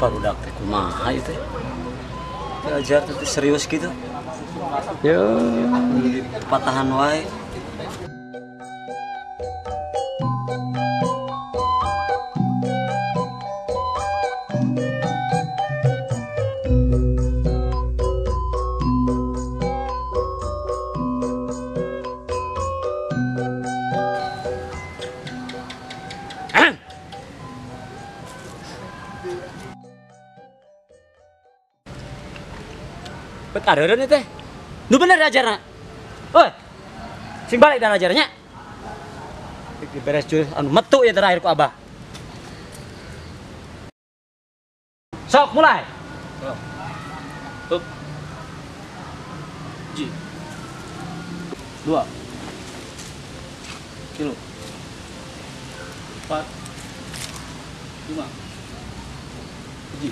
Barudak teh kumaha ieu teh? Diajar teh serius gitu. Ya, Patahan wae. Bet areureuh teh. Nu bener ajarna. Oi. Sing balik dan ajarnya. Beres cuy anu metu ya terakhir ku Abah. Sok mulai. Up. Ji. 2. Kilo. 4. 5. Ji.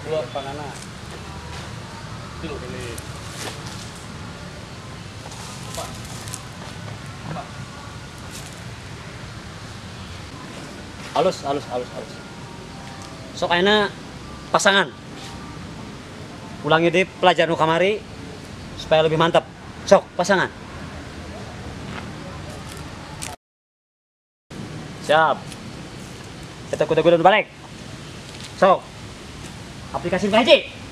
2 panana. Kilo ini. 4. Halus. Sok ayeuna pasangan. Ulangi di pelajaran nu kamari supaya lebih mantap. Sok pasangan. Siap. Kita kuda-kuda balik. Sok. Aplikasi ngaji.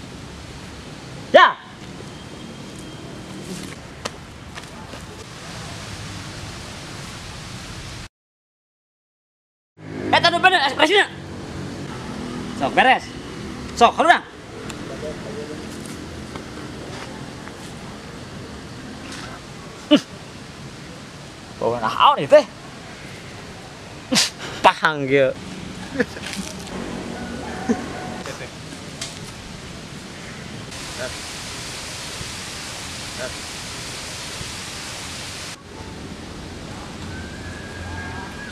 Ya. Tadi bener ekspresinya. Sok beres. Sok haruna. Bawa naon ieu teh? Pahang ge.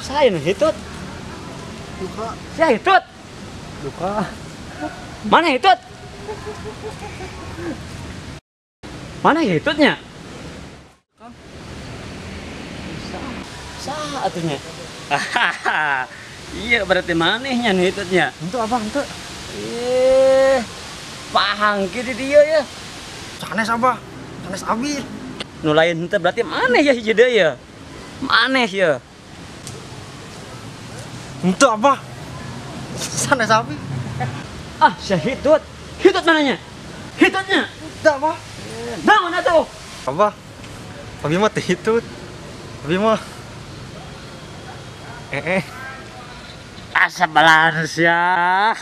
Saya nih hitut. duka. Saya hitut. Duka. Mana hitut? Mana hitutnya? Sah atunya. Iya berarti manehnya nih hitutnya. Untuk apa? Untuk pahang gitu dia ya. sanes apa? Sanes abi. Nu lain henteu berarti maneh ya hiji deui ya. Maneh ya. Untuk apa? Sanes abi. Ah, saya hitut. Hitut mananya? Hitutnya. Untuk apa? Naon atuh? Apa? Abi mah teh hitut. Abi mah Asa balans ya.